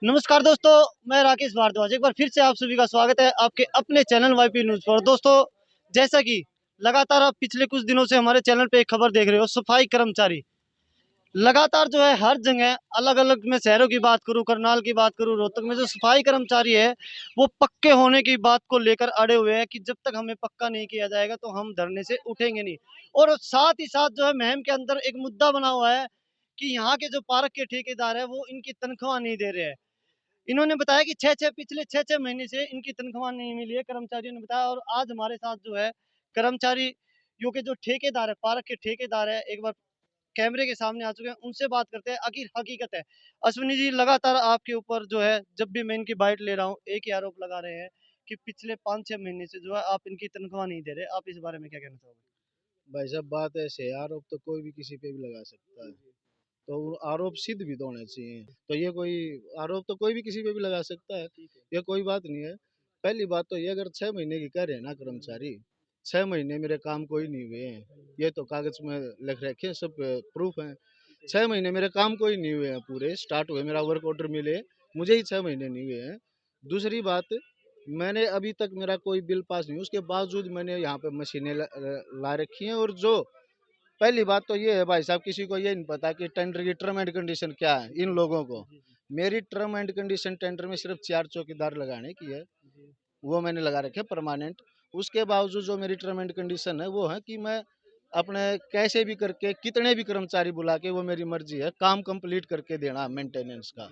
नमस्कार दोस्तों, मैं राकेश भारद्वाज एक बार फिर से आप सभी का स्वागत है आपके अपने चैनल वाईपी न्यूज़ पर। दोस्तों, जैसा कि लगातार आप पिछले कुछ दिनों से हमारे चैनल पे एक खबर देख रहे हो, सफाई कर्मचारी लगातार जो है हर जगह अलग-अलग, मैं शहरों की बात करूँ, करनाल की बात करूँ, रोहतक में जो सफाई कर्मचारी है, वो पक्के होने की बात को लेकर अड़े हुए हैं कि जब तक हमें पक्का नहीं किया जाएगा तो हम धरने से उठेंगे नहीं। और साथ ही साथ जो है मुहिम के अंदर एक मुद्दा बना हुआ है कि यहाँ के जो पार्क के ठेकेदार हैं, वो इनकी तनख्वाह नहीं दे रहे हैं। इन्होंने बताया कि 6-6 पिछले 6-6 महीने से इनकी तनख्वाह नहीं मिली है, कर्मचारियों ने बताया। और आज हमारे साथ जो है कर्मचारियों के जो ठेकेदार है, पार्क के ठेकेदार है, एक बार कैमरे के सामने आ चुके हैं, उनसे बात करते हैं। आखिर हकीकत है। अश्विनी जी, लगातार आपके ऊपर जो है जब भी मैं इनकी बाइट ले रहा हूँ, एक ही आरोप लगा रहे हैं कि पिछले 5-6 महीने से जो है आप इनकी तनख्वाह नहीं दे रहे। आप इस बारे में क्या कहना चाहोगे? भाई साहब, बात ऐसे है, आरोप तो कोई भी किसी पे भी लगा सकता है। तो वो आरोप सिद्ध भी तो होने चाहिए। तो ये कोई आरोप तो कोई भी किसी पे भी लगा सकता है। ठीक है। ये कोई बात नहीं है। पहली बात तो ये, अगर 6 महीने की कह रहे हैं ना कर्मचारी, 6 महीने मेरे काम कोई नहीं हुए हैं। ये तो कागज में लिख रखे हैं, सब प्रूफ है। 6 महीने मेरे काम कोई नहीं हुए हैं, पूरे स्टार्ट हुए मेरा वर्क ऑर्डर मिले, मुझे ही 6 महीने नहीं हुए हैं। दूसरी बात, मैंने अभी तक मेरा कोई बिल पास नहीं, उसके बावजूद मैंने यहाँ पे मशीनें ला रखी हैं। और जो पहली बात तो ये है भाई साहब, किसी को ये नहीं पता कि टेंडर की टर्म एंड कंडीशन क्या है इन लोगों को। जी, जी, मेरी टर्म एंड कंडीशन टेंडर में सिर्फ 4 चौकीदार लगाने की है, जी। वो मैंने लगा रखे परमानेंट। उसके बावजूद जो मेरी टर्म एंड कंडीशन है वो है कि मैं अपने कैसे भी करके कितने भी कर्मचारी बुला के, वो मेरी मर्जी है, काम कंप्लीट करके देना मेंटेनेंस का।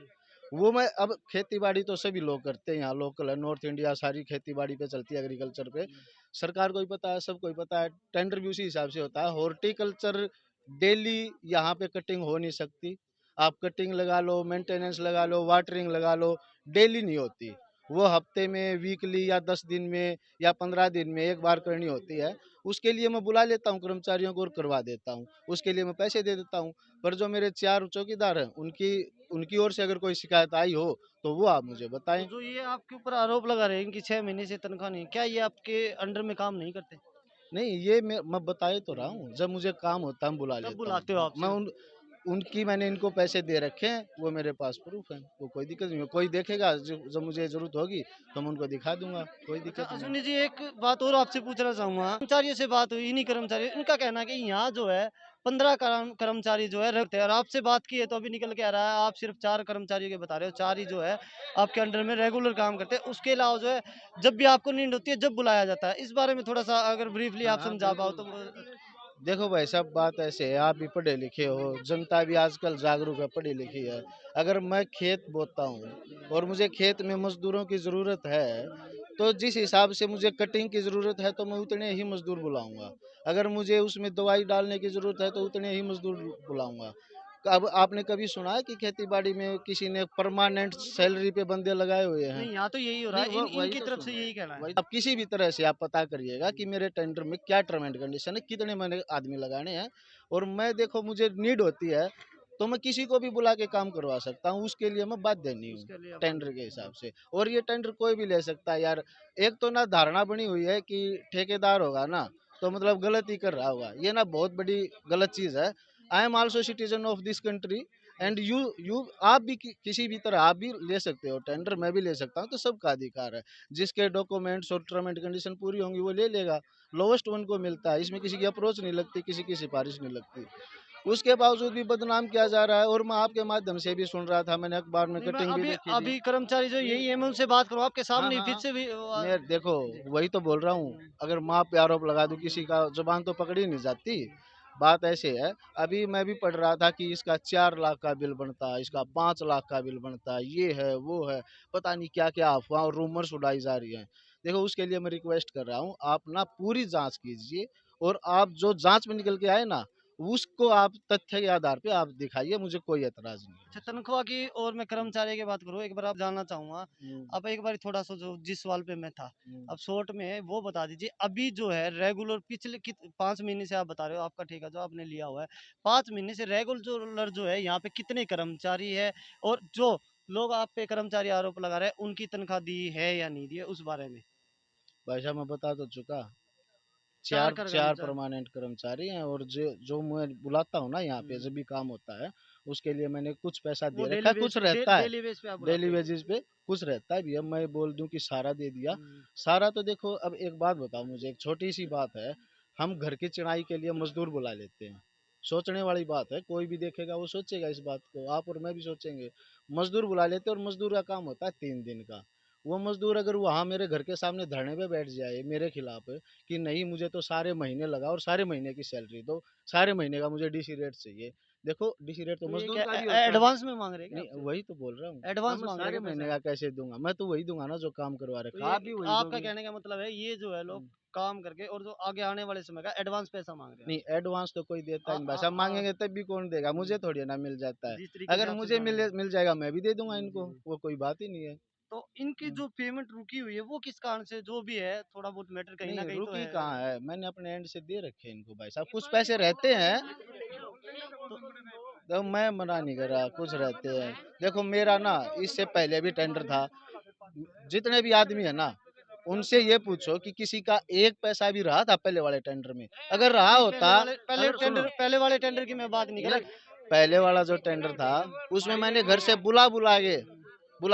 वो मैं अब खेती बाड़ी तो सभी लोग करते हैं, यहाँ लोकल है, नॉर्थ इंडिया सारी खेती बाड़ी पे चलती है, एग्रीकल्चर पे। सरकार को ही पता है, सबको ही पता है, टेंडर भी उसी हिसाब से होता है। हॉर्टिकल्चर डेली यहाँ पे कटिंग हो नहीं सकती। आप कटिंग लगा लो, मेंटेनेंस लगा लो, वाटरिंग लगा लो, डेली नहीं होती। वो हफ्ते में, वीकली, या 10 दिन में, या 15 दिन में एक बार करनी होती है। उसके लिए मैं बुला लेता हूँ कर्मचारियों को और करवा देता हूँ। उसके लिए मैं पैसे दे देता हूँ। पर जो मेरे 4 चौकीदार हैं, उनकी उनकी ओर से अगर कोई शिकायत आई हो तो वो आप मुझे तो बताएं। जो ये आपके ऊपर आरोप लगा रहे हैं कि 6 महीने से तनख्वाह नहीं, क्या ये आपके अंडर में काम नहीं करते? नहीं, ये मैं बता ही तो रहा हूँ, जब मुझे काम होता है मैं बुला कब लेता हूँ। बुलाते हो हाँ, आप मैं सिर्फ? उनकी मैंने इनको पैसे दे रखे हैं, वो मेरे पास प्रूफ है, वो कोई दिक्कत नहीं है। कोई देखेगा, जब मुझे जरूरत होगी तो मैं उनको दिखा दूंगा, कोई अच्छा दिक्कत नहीं। अश्विनी जी, एक बात और आपसे पूछना चाहूँगा। कर्मचारियों से बात हुई, इन्हीं कर्मचारी, इनका कहना है कि यहाँ जो है 15 कर्मचारी जो है रखते हैं, और आपसे बात की है तो अभी निकल के आ रहा है आप सिर्फ 4 कर्मचारियों के बता रहे हो। 4 ही जो है आपके अंडर में रेगुलर काम करते हैं। उसके अलावा जो है जब भी आपको नीड होती है, जब बुलाया जाता है। इस बारे में थोड़ा-सा अगर ब्रीफली हाँ आप हाँ, समझा पाओ बिल्कुल। तो देखो भाई साहब, बात ऐसे है, आप भी पढ़े लिखे हो, जनता भी आजकल जागरूक है, पढ़ी लिखी है। अगर मैं खेत बोता हूँ और मुझे खेत में मजदूरों की ज़रूरत है, तो जिस हिसाब से मुझे कटिंग की ज़रूरत है तो मैं उतने ही मजदूर बुलाऊंगा। अगर मुझे उसमें दवाई डालने की ज़रूरत है तो उतने ही मजदूर बुलाऊंगा। अब आपने कभी सुना है कि खेती बाड़ी में किसी ने परमानेंट सैलरी पे बंदे लगाए हुए हैं? नहीं, यहाँ तो यही हो रहा नहीं, है। वो वही इनकी तो तरफ से सुनो। यही कहना है। वही आप किसी भी तरह से आप पता करिएगा कि मेरे टेंडर में क्या टर्म एंड कंडीशन है, कितने मैंने आदमी लगाने हैं। और मैं, देखो, मुझे नीड होती है तो मैं किसी को भी बुला के काम करवा सकता हूँ, उसके लिए मैं बाध्य नहीं हूँ उसके लिए आप बात टेंडर के देते हिसाब हैं। से। और ये टेंडर कोई भी ले सकता है यार। एक तो ना धारणा बनी हुई है कि ठेकेदार होगा ना तो मतलब गलत ही कर रहा होगा, ये ना बहुत बड़ी गलत चीज है। I am also citizen of this country, and you आप भी किसी भी तरह आप भी ले सकते हो टेंडर, मैं भी ले सकता हूँ, तो सबका अधिकार है। जिसके डॉक्यूमेंट्स और टर्म एंड कंडीशन पूरी होंगी वो ले लेगा। लोवेस्ट वन को मिलता है, इसमें किसी की अप्रोच नहीं लगती, किसी की सिफारिश नहीं लगती। उसके बावजूद भी बदनाम किया जा रहा है। और मैं आपके माध्यम से भी सुन रहा था, मैंने अखबार में नहीं, मैं कटिंग भी अभी देखी थी अभी कर्मचारी जो कि यही है, मैं उनसे बात करूँ आपके हाँ सामने ही हाँ फिर हाँ, से भी मैं देखो वही तो बोल रहा हूँ। अगर माँ पे आरोप लगा दूं, किसी का जुबान तो पकड़ी नहीं जाती। बात ऐसे है, अभी मैं भी पढ़ रहा था कि इसका 4 लाख का बिल बनता है, इसका 5 लाख का बिल बनता है, ये है वो है, पता नहीं क्या क्या अफवाह और रूमर्स उड़ाई जा रही हैं। देखो, उसके लिए मैं रिक्वेस्ट कर रहा हूँ, आप ना पूरी जांच कीजिए। और आप जो जांच में निकल के आए ना, उसको आप तथ्य के आधार पे आप दिखाइए, मुझे कोई एतराज नहीं है अच्छा, तनख्वाह की और मैं कर्मचारी की बात करूँ, एक बार आप जानना चाहूँगा। हम्म, आप एक बार थोड़ा-सा जो जिस सवाल पे मैं था, हम्म। आप शॉर्ट में वो बता दीजिए। अभी जो है रेगुलर पिछले 5 महीने से आप बता रहे हो आपका ठेका जो आपने लिया हुआ है, 5 महीने से रेगुलर जो है यहाँ पे कितने कर्मचारी है? और जो लोग आप पे कर्मचारी आरोप लगा रहे हैं, उनकी तनख्वाह दी है या नहीं दी है, उस बारे में? भाई साहब, मैं बता तो चुका। 4 चार चार कर्मचारी। परमानेंट कर्मचारी हैं, और जो जो मैं बुलाता हूँ ना यहाँ पे हुँ, जब भी काम होता है, उसके लिए मैंने कुछ पैसा वो दे रखा है, कुछ रहता है डेली बेस पे आप डेली बुलाते वेजेस पे, कुछ रहता है भी। अब मैं बोल दूं कि सारा दे दिया, हो। सारा तो देखो, अब एक बात बताओ मुझे, एक छोटी सी बात है, हम घर की चिनाई के लिए मजदूर बुला लेते हैं, सोचने वाली बात है, कोई भी देखेगा वो सोचेगा इस बात को, आप और मैं भी सोचेंगे। मजदूर बुला लेते हैं और मजदूर का काम होता है 3 दिन का। वो मजदूर अगर वहाँ मेरे घर के सामने धरने पे बैठ जाए मेरे खिलाफ कि नहीं मुझे तो सारे महीने लगा और सारे महीने की सैलरी दो, सारे महीने का मुझे डीसी रेट चाहिए। देखो डीसी रेट तो तो ये मजदूर क्या का भी होता है। एडवांस में मांग रहे हैं क्या नहीं आपसे? वही तो बोल रहा हूँ, एडवांस हम मांग रहे हैं सारे क्या महीने पैसा? का कैसे दूंगा, मैं तो वही दूंगा ना जो काम करवा तो रखा, ये आप भी वही आपका दोगे। कहने का मतलब है ये जो है लोग हम्म। काम करके और जो आगे आने वाले समय का एडवांस पैसा मांग रहे हैं नहीं आपसे। एडवांस तो कोई देता आ, ही नहीं भाई आ, साहब, आ, मांगेंगे तब भी कौन देगा, मुझे हम्म, थोड़ी ना मिल जाता है। जिस तरीके से अगर आपसे मुझे मांग रहे हैं। मिल जाएगा मैं भी दे दूंगा जी इनको, जी। वो कोई बात ही नहीं है। तो इनकी हम्म। जो पेमेंट रुकी हुई है वो किस कारण से जो भी है थोड़ा बहुत मैटर कहीं ना नहीं कहीं तो रुकी है। कहाँ है, मैंने अपने एंड से दे रखे हैं इनको भाई साहब, कुछ पैसे रहते हैं तो मैं मना नहीं कर रहा, कुछ रहते हैं। देखो मेरा ना इससे पहले भी टेंडर था, जितने भी आदमी है ना उनसे ये पूछो कि किसी का एक पैसा भी रहा था पहले वाले टेंडर में, अगर रहा नहीं होता, अगर सुनो, पहले वाले टेंडर की मैं बात नहीं कर यार रहा। पहले वाला जो टेंडर था उसमें मैंने घर से बुला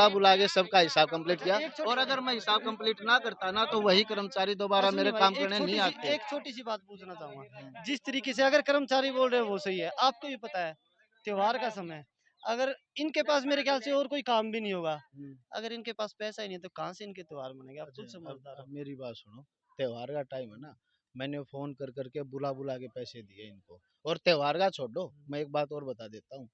बुला के सबका हिसाब कंप्लीट अच्छा किया, एक छोटी और अगर मैं हिसाब कंप्लीट ना करता ना तो वही कर्मचारी दोबारा अश्विनी मेरे भाई काम करने नहीं आते। एक छोटी सी बात पूछना चाहूंगा। जिस तरीके से अगर कर्मचारी बोल रहे हो वो सही है, आपको भी पता है त्योहार का समय है। अगर इनके पास मेरे ख्याल से और कोई काम भी नहीं होगा, हम्म। अगर इनके पास पैसा ही नहीं है तो कहाँ से इनके त्योहार मनेंगे? आप अच्छा खुद समझदार अब हो। मेरी बात सुनो, त्योहार का टाइम है ना, मैंने फोन कर करके बुला बुला के पैसे दिए इनको, और त्योहार का छोड़ो, मैं एक बात और बता देता हूँ,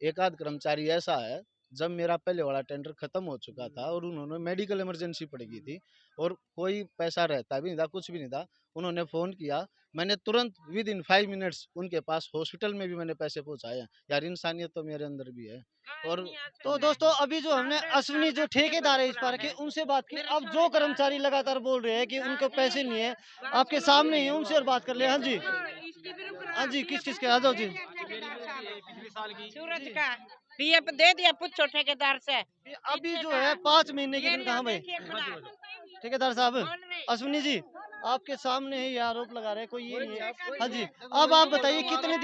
एक आध कर्मचारी ऐसा है, जब मेरा पहले वाला टेंडर खत्म हो चुका था और उन्होंने मेडिकल इमरजेंसी पड़ गई थी और कोई पैसा रहता भी नहीं था, कुछ भी नहीं था, उन्होंने फ़ोन किया, मैंने तुरंत विद इन 5 मिनट्स उनके पास हॉस्पिटल में भी मैंने पैसे पहुंचाए हैं। यार इंसानियत तो मेरे अंदर भी है। और तो दोस्तों अभी जो हमने अश्विनी जो ठेकेदार है इस पार्क के उनसे बात की। अब जो कर्मचारी लगातार बोल रहे हैं कि उनको पैसे नहीं है, आपके सामने ही है, उनसे और बात कर ले। हाँ जी, हाँ जी, किस किस के आ जाओ जी। पिछले साल की सूरज जी, का पीएफ दे दिया, पूछो ठेकेदार से। ये अभी जो है 5 महीने के दिन कहाँ भाई ठेकेदार साहब? अश्विनी जी आपके सामने ही ये आरोप लगा रहे हैं, कोई ये नहीं है। हाँ जी, अब आप बताइए कितने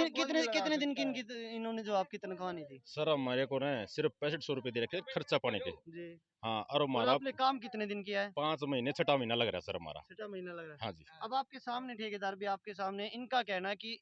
दिन की इनकी इन्होंने जो आपकी तनख्वाह नहीं दी? सर हमारे को ना सिर्फ 6500 रुपये दे रखे खर्चा पानी के। जी। हाँ और और हमारा आपने काम कितने दिन किया है? 5 महीने छठा महीना लग रहा है सर हमारा। छठा महीना लग रहा है। हाँ जी। अब आपके सामने ठेकेदार भी आपके सामने, इनका कहना है कि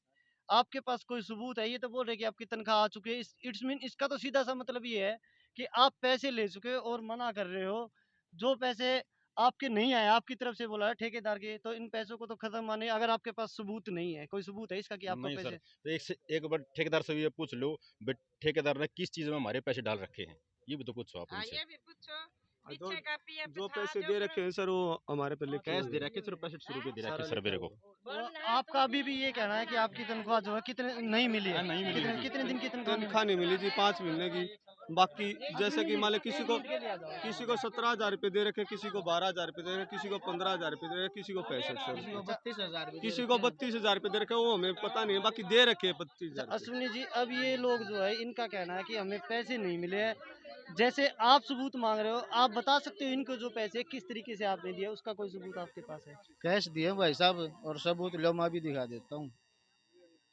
आपके पास कोई सबूत है? ये तो बोल रहे हैं कि आपकी तनख्वाह आ चुकी है। इट्स मीन इसका तो सीधा सा मतलब ये है कि आप पैसे ले चुके हो और मना कर रहे हो। जो पैसे आपके नहीं आए, आपकी तरफ से बोला है ठेकेदार के, तो इन पैसों को तो खत्म माने। अगर आपके पास सबूत नहीं है, कोई सबूत है इसका कि आपको नहीं सर, पैसे? तो एक बार ठेकेदार से भी ये पूछ लो भाई ठेकेदार ने किस चीज में हमारे पैसे डाल रखे हैं, ये भी तो पूछो आप उनसे। ये भी पूछो। जो पीछे का पीएफ जो था, पैसे जो दे रखे हैं सर वो हमारे पे लिखे कैश हुए दे हैं। रखे सिर्फ 6500 रुपये दे रखे सारा सर लिखा मेरे को। हुआ है। तो आपका अभी भी ये कहना है कि आपकी तनख्वाह जो है कितने नहीं मिली है? हाँ, नहीं मिली कितने जी। कितने दिन की तनख्वाह नहीं तनख्वाह नहीं मिली जी 5 महीने की। बाकी जैसे कि मान लो मिली? एक मिनट के लिए आ जाओ। किसी को 17,000 रुपये दे रखे, किसी को 12,000 रुपये दे रखे, किसी को 15,000 रुपये दे रखे, किसी को 6500 किसी को रुपये, 32,000 भी दे किसी को रखे हैं। 32,000 रुपये दे रखे, वो हमें पता नहीं है, बाकी दे रखे हैं अच्छा 25,000 रुपये। अश्विनी जी, अब ये लोग जो है इनका कहना है कि हमें पैसे नहीं मिले हैं। जैसे आप सबूत मांग रहे हो, आप बता सकते हो इनको जो पैसे किस तरीके से आपने दिया, उसका कोई सबूत आपके पास है? कैश दिए भाई साहब, और सबूत लो मैं भी दिखा देता हूँ,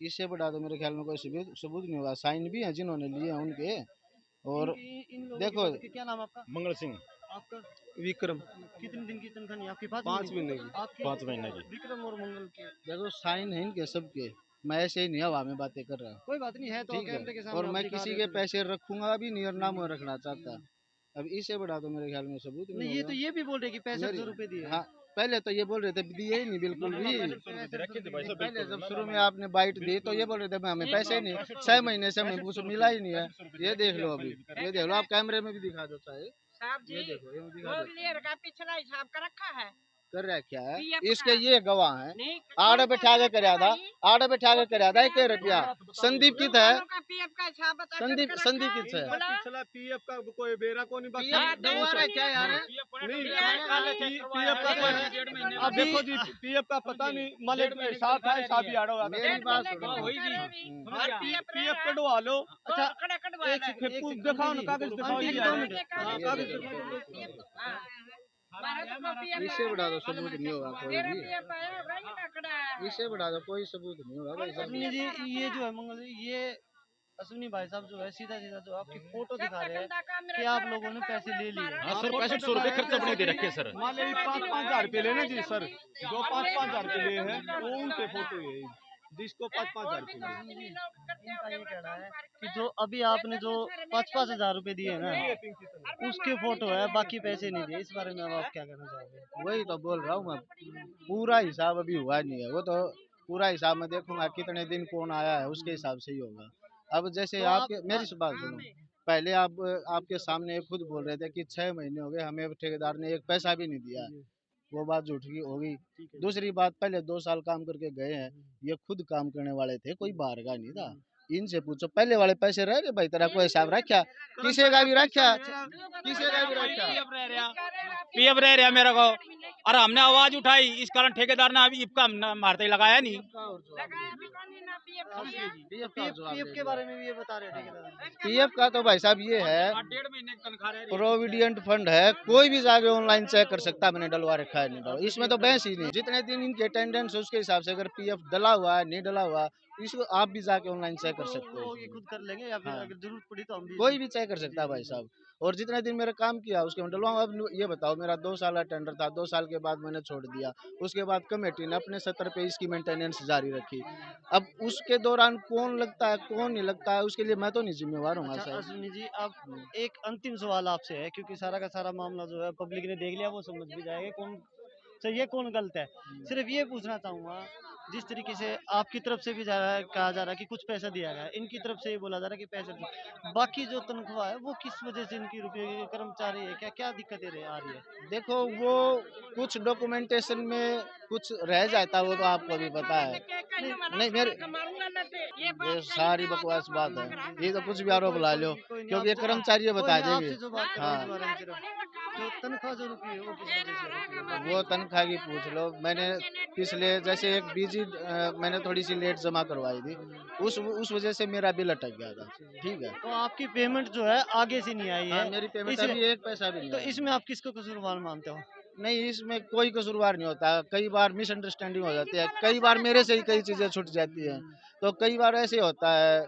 इससे बड़ा तो मेरे ख्याल में कोई सबूत सबूत नहीं होगा, साइन भी है जिन्होंने लिए हैं उनके। और इन लोगों देखो के क्या नाम आपका? मंगल सिंह। आपका विक्रम कितने दिन की तनख्वाह नहीं आपकी? 5 5 महीने महीने की? की। आपकी 5 महीने की। विक्रम और मंगल के? देखो साइन है इनके सबके, मैं ऐसे ही नहीं हवा में बातें कर रहा, कोई बात नहीं है तो ठीक है, कैमरे के और सामने आप मैं दिखा किसी रहे के हो तो। पैसे रखूंगा भी नहीं और ना मैं रखना चाहता। अब इससे बड़ा तो मेरे ख्याल में सबूत नहीं नहीं ये तो होगा। ये भी बोल रहे कि 6500 रुपए दिए। हाँ पहले तो ये बोल रहे थे दिए ही नहीं बिल्कुल भी। रखे थे भाई साहब पहले बिल्कुल। जब शुरू में आपने बाइट दी तो ये बोल रहे थे हमें पैसे ही नहीं, 6 महीने से हमें कुछ मिला ही नहीं है। ये देख लो अभी, ये देख लो, आप कैमरे में भी दिखा दो चाहे, साहब जी ये देखो ये मैं दिखा वो देता हूँ। क्लियर का पिछला हिसाब का रखा है। कर रहा क्या है, पीएफ इसके का ये गवाह हैं, नहीं आड़ बैठा के कर्या था, आड़ बैठा के कर्या था 1 रुपया। संदीप कित है, का पीएफ का हिसाब बता संदीप संदीप कित है, बोला? पिछला पीएफ का कोई बेरा को नहीं, बाकी पीएफ दबा रहा है क्या यार? नहीं पीएफ पीएफ का अभी- देखो जी, पीएफ का पता नहीं, मान लो हिसाब था, हिसाब ही आड़ा होगा। मेरी बात सुनो। पीएफ कटवा लो। अच्छा एक फिर एक सेकंड, दिखाओ आंटी ना, जी, कागज दिखाओ आंटी जी जी, यार। 2 मिनट। हाँ, ये कागज देखो। दिखाओ। इससे बड़ा तो सबूत नहीं होगा कोई भी, इससे बड़ा तो कोई सबूत नहीं होगा भाई साहब। अश्विनी जी ये जो है मंगल जी, ये अश्विनी भाई साहब जो है सीधा सीधा जो आपकी फोटो दिखा रहे हैं कि आप लोगों ने पैसे ले लिए। हाँ सर, 6500 रुपये खर्च अपने दे रखे हैं सर। मान लीजिए 5-5 हजार रुपये लेना जी सर, जो 5-5 हजार रुपये लिए हैं वो उनके फोटो है, जिसको 5-5 हजार रुपये लिए। इनका ये कहना है कि जो अभी आपने जो 5-5 हजार रुपए दिए हैं ना, उसके फोटो है, बाकी पैसे नहीं दिए। इस बारे में अब आप क्या कहना चाहोगे? वही तो बोल रहा हूँ मैं, पूरा हिसाब अभी हुआ नहीं है, वो तो पूरा हिसाब मैं देखूंगा कितने दिन कौन आया है उसके हिसाब से ही होगा। अब जैसे तो आपके मेरी से बात सुनो, पहले आप आपके सामने खुद बोल रहे थे कि 6 महीने हो गए हमें ठेकेदार ने एक पैसा भी नहीं दिया, वो बात झूठ की होगी। दूसरी बात, पहले 2 साल काम करके गए हैं, ये खुद काम करने वाले थे, कोई बाहर का नहीं था। इनसे पूछो पहले वाले पैसे रह गए भाई, तेरा कोई हिसाब रखा, किसी का भी रखा, किसी का भी रखा। पीएफ रह रहा मेरे को, और हमने आवाज उठाई, इस कारण ठेकेदार ने अभी इसका मारते ही लगाया नहीं। पीएफ के बारे में भी ये बता रहे थे कि पीएफ का तो भाई साहब ये है, 1.5 महीने की तनख्वाह रह रही है। प्रोविडेंट फंड है, कोई भी जाके ऑनलाइन चेक कर सकता है मैंने डलवा रखा है नहीं डलवा, इसमें तो बहस ही नहीं। जितने दिन इनके अटेंडेंस है उसके हिसाब से अगर पीएफ डला हुआ है नहीं डला हुआ, इसको आप भी जाके ऑनलाइन चेक कर सकते हो। ये खुद कर लेंगे या फिर हाँ। अगर जरूरत पड़ी तो हम भी कोई भी चेक कर सकता है भाई साहब। और जितने दिन मेरा काम किया उसके मैं डलवाऊंगा। अब ये बताओ, मेरा 2 साल का टेंडर था, 2 साल के बाद मैंने छोड़ दिया, उसके बाद कमेटी ने अपने 70 पे इसकी मेंटेनेंस जारी रखी। अब उसके दौरान कौन लगता है कौन नहीं लगता है, उसके लिए मैं तो नहीं जिम्मेवार हूँ अच्छा सर। अश्विनी जी, अब एक अंतिम सवाल आपसे है, क्योंकि सारा का सारा मामला जो है पब्लिक ने देख लिया, वो समझ भी जाएगा कौन सही है कौन गलत है। सिर्फ ये पूछना चाहूंगा, जिस तरीके से आपकी तरफ से भी जा रहा है, कहा जा रहा है कि कुछ पैसा दिया गया है, इनकी तरफ से ये बोला जा रहा है कि पैसा दिया, बाकी जो तनख्वाह है वो किस वजह से इनकी रुकी है? कर्मचारी है क्या, क्या दिक्कतें आ रही है? देखो वो कुछ डॉक्यूमेंटेशन में कुछ रह जाता है, वो तो आपको भी पता है। नहीं मेरे ये सारी बकवास बात है, ये तो कुछ भी आरोप ला लो, कोई नहीं, क्योंकि ये आप- कर्मचारी ये कोई बता नहीं, आपसे देंगे। जो बात कर हाँ। रहे हैं इस बारे में सिर्फ जो तनख्वाह जो रुकी है वो किस वजह से रुकी है? बाकी- वो तनख्वाह की पूछ लो, मैंने पिछले जैसे एक बीजी मैंने थोड़ी सी लेट जमा करवाई थी, उस वजह से मेरा बिल अटक गया था। ठीक है, तो आपकी पेमेंट जो है आगे से नहीं आई हाँ, है। मेरी पेमेंट इसे- अभी एक पैसा भी नहीं तो आया। इसमें आप किसको कसूरवार मानते हो? नहीं, इसमें कोई कसूरवार नहीं होता, कई बार मिसअंडरस्टैंडिंग हो जाती है, कई बार मेरे से ही कई चीज़ें छूट जाती हैं, तो कई बार ऐसे होता है।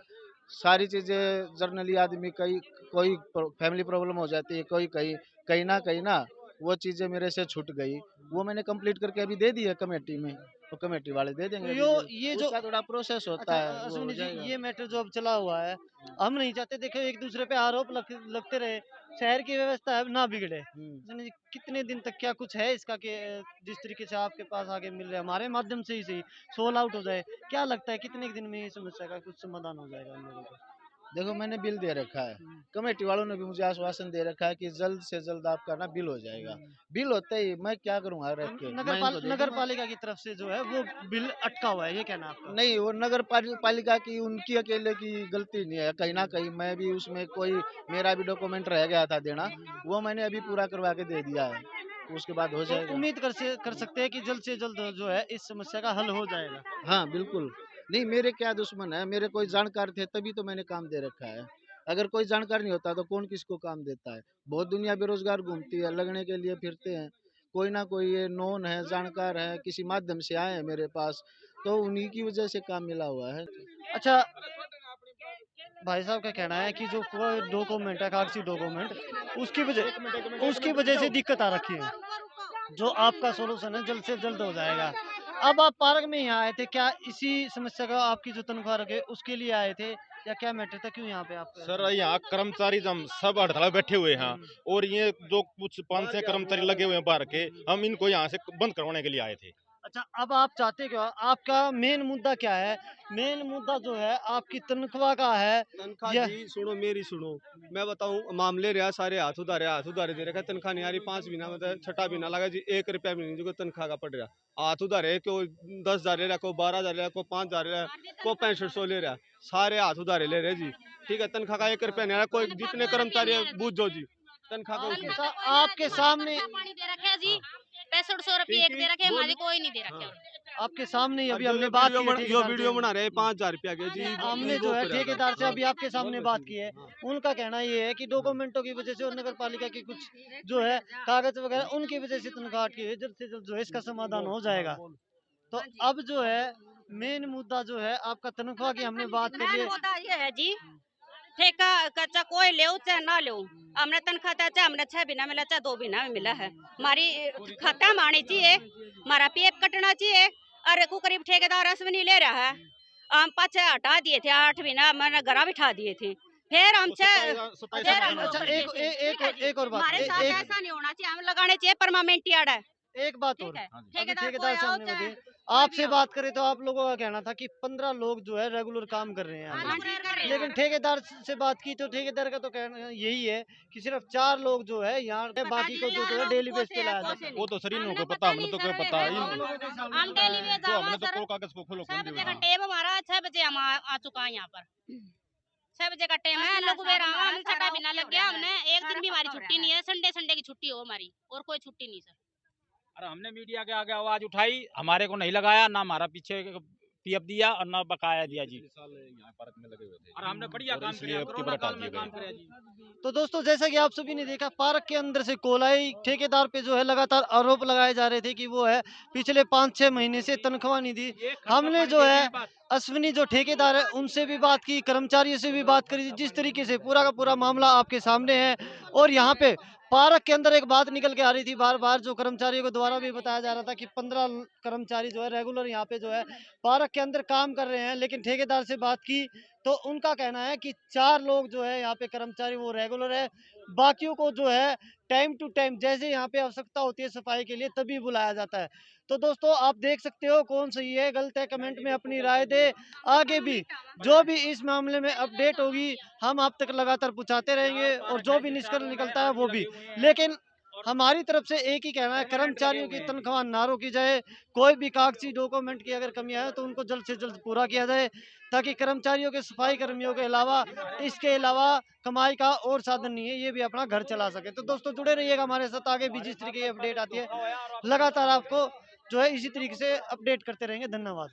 सारी चीज़ें जर्नली आदमी कोई फैमिली प्रॉब्लम हो जाती है, कोई कहीं ना वो चीज़ें मेरे से छूट गई, वो मैंने कंप्लीट करके अभी दे दी है कमेटी में, तो कमेटी वाले दे देंगे। तो ये जो उसका थोड़ा प्रोसेस होता अच्छा है, वो हो अश्विनी जी, जाएगा। ये मैटर जो अब चला हुआ है, हम नहीं चाहते देखो एक दूसरे पे आरोप लगते रहे, शहर की व्यवस्था है ना बिगड़े। अश्विनी जी, कितने दिन तक क्या कुछ है इसका कि जिस तरीके से आपके पास आगे मिल रहे हैं हमारे माध्यम से ही सही सोल आउट हो जाए, क्या लगता है कितने दिन में ये समस्या का कुछ समाधान हो जाएगा हम लोगों को? देखो मैंने बिल दे रखा है, कमेटी वालों ने भी मुझे आश्वासन दे रखा है कि जल्द से जल्द आपका ना बिल हो जाएगा। बिल होते ही मैं क्या करूँगा रख के, मैं इनको दे नगर दूंगा। पालिका की तरफ से जो है वो बिल अटका हुआ है, ये कहना है आपका? नहीं, वो पालिका की उनकी अकेले की गलती नहीं है, कहीं ना कहीं मैं भी उसमें कोई मेरा भी डॉक्यूमेंट रह गया था देना, वो मैंने अभी पूरा करवा के दे दिया है, उसके बाद हो तो जाएगा। उम्मीद कर सकते हैं कि जल्द से जल्द जो है इस समस्या का हल हो जाएगा। हाँ बिल्कुल, नहीं मेरे क्या दुश्मन है, मेरे कोई जानकार थे तभी तो मैंने काम दे रखा है। अगर कोई जानकार नहीं होता तो कौन किसको काम देता है। बहुत दुनिया बेरोजगार घूमती है, लगने के लिए फिरते हैं, कोई ना कोई ये नोन है, जानकार है, किसी माध्यम से आए हैं मेरे पास, तो उन्हीं की वजह से काम मिला हुआ है। अच्छा, भाई साहब का कहना है कि जो कोई डॉक्यूमेंट है, कागजी डॉक्यूमेंट, उसकी वजह से दिक्कत आ रखी है, जो आपका सोल्यूशन है जल्द से जल्द हो जाएगा। अब आप पार्क में यहाँ आए थे, क्या इसी समस्या का आपकी जो तनख्वाह रखे उसके लिए आए थे या क्या मैटर था, क्यों यहाँ पे आप? सर यहाँ कर्मचारी हम सब हड़ताल बैठे हुए हैं, और ये जो कुछ 5-6 कर्मचारी लगे हुए हैं बाहर के, हम इनको यहाँ से बंद करवाने के लिए आए थे। अच्छा, अब आप चाहते क्या, आपका मेन मुद्दा क्या है? मेन मुद्दा जो है आपकी तनख्वाह का है। तनख्वाह या- जी सुनो मेरी सुनो, मैं बताऊं मामले रहा सारे हाथ उधारे दे रखा, तनख्वाह नहीं आ रही, 5 महीना मतलब छठा महीना लगा जी, 1 रुपया भी नहीं जो तनख्वाह का पड़ रहा, हाथ उधारे, कोई 10,000 ले रहा, कोई 12,000 ले रहा, कोई 5,000 ले रहा, कोई 6500 ले रहा, सारे हाथ उधारे ले रहे जी। ठीक है, तनख्वाह का 1 रुपया नहीं आ रहा, कोई जितने कर्मचारी है बूझ जाओ जी, तनख्वाह का उसमें। आपके सामने पानी दे रखे है जी, 6500 रुपये एक दे रखे, हमारे कोई नहीं दे रखे। आपके सामने ही अभी और हमने जो बात की है जो ठेकेदार वीडियो से। बना रहे 5,000 रुपया के जी, हमने वो जो है करेगा। ठेकेदार से अभी आपके सामने बात की है, उनका कहना ये है कि डॉक्यूमेंटों की वजह से और नगर पालिका की कुछ जो है कागज वगैरह उनकी वजह से तनख्वाह की है, जल्द से जल्द जो है इसका समाधान हो जाएगा। तो अब जो है मेन मुद्दा जो है आपका तनख्वाह की हमने बात कर ली मेन है। मुद्दा ये है जी ठेका कच्चा कोई ले चाहे ना ले, हमने तनख्वाह चाहे हमने 6 महीना मिला चाहे 2 महीना में मिला है। हमारी खाता मारनी चाहिए, हमारा पीएफ कटना चाहिए। अरे को करीब ठेकेदार अश्विनी ले रहा है, हम पाँच हटा दिए थे, 8 महीना मैंने घरा बिठा दिए थे, फिर हम अच्छा एक और बात, हमारे साथ ऐसा नहीं होना चाहिए, हम लगाने चाहिए परमानेंट यार्ड है। एक बात और, ठीक है, अभी ठेकेदार ठेकेदार कोई से आओ हमने चाहे बताया, आपसे बात करें तो आप लोगों का कहना था कि 15 लोग जो है रेगुलर काम कर रहे हैं यहाँ हाँ, पे। कर रहे हैं। लेकिन ठेकेदार से बात की तो ठेकेदार का तो कहना यही है कि सिर्फ 4 लोग जो है यहाँ पे, बाकी को जो है डेली बेस पे लाया जाता है। वो तो सर इनको पता, हमने तो कोई पता ही नहीं। हम डेली बेस तो हमने तो कागज को खोलो 6 बजे का टाइम हमारा, 6 बजे हम आ चुका है यहाँ पर। 6 बजे का टाइम है, लोग बेरा हम छठा महीना लग गया, हमने एक दिन भी हमारी छुट्टी नहीं है, संडे की छुट्टी हो हमारी, और कोई छुट्टी नहीं सर। अरे हमने मीडिया के आगे आवाज उठाई, हमारे को नहीं लगाया, ना हमारा पीछे पीएफ दिया और ना बकाया दिया जी। पार्क में लगे हुए थे और हमने बढ़िया और काम इसलिए किया, अब की कोरोना बरता काल में दिए काम गए। किया जी। तो दोस्तों जैसा कि आप सभी ने देखा, पार्क के अंदर से कोलाई ठेकेदार पे जो है लगातार आरोप लगाए जा रहे थे कि वो है पिछले 5-6 महीने से तनख्वाह नहीं दी। हमने जो है अश्विनी जो ठेकेदार है उनसे भी बात की, कर्मचारियों से भी बात करी, जिस तरीके से पूरा का पूरा मामला आपके सामने है। और यहाँ पे पार्क के अंदर एक बात निकल के आ रही थी बार बार, जो कर्मचारियों के द्वारा भी बताया जा रहा था कि 15 कर्मचारी जो है रेगुलर यहाँ पे जो है पार्क के अंदर काम कर रहे हैं। लेकिन ठेकेदार से बात की तो उनका कहना है कि 4 लोग जो है यहाँ पे कर्मचारी वो रेगुलर है, बाकियों को जो है टाइम टू टाइम जैसे यहाँ पे आवश्यकता होती है सफाई के लिए तभी बुलाया जाता है। तो दोस्तों आप देख सकते हो कौन सही है गलत है, कमेंट में अपनी राय दे। आगे भी जो भी इस मामले में अपडेट होगी हम आप तक लगातार पहुँचाते रहेंगे, और जो भी निष्कर्ष निकलता है वो भी। लेकिन हमारी तरफ से एक ही कहना है, कर्मचारियों की तनख्वाह ना रोकी जाए, कोई भी कागजी डॉक्यूमेंट की अगर कमियां है तो उनको जल्द से जल्द पूरा किया जाए, ताकि कर्मचारियों के, सफाई कर्मियों के अलावा इसके अलावा कमाई का और साधन नहीं है, ये भी अपना घर चला सके। तो दोस्तों जुड़े रहिएगा हमारे साथ, आगे भी जिस तरीके की अपडेट आती है लगातार आपको जो है इसी तरीके से अपडेट करते रहेंगे। धन्यवाद।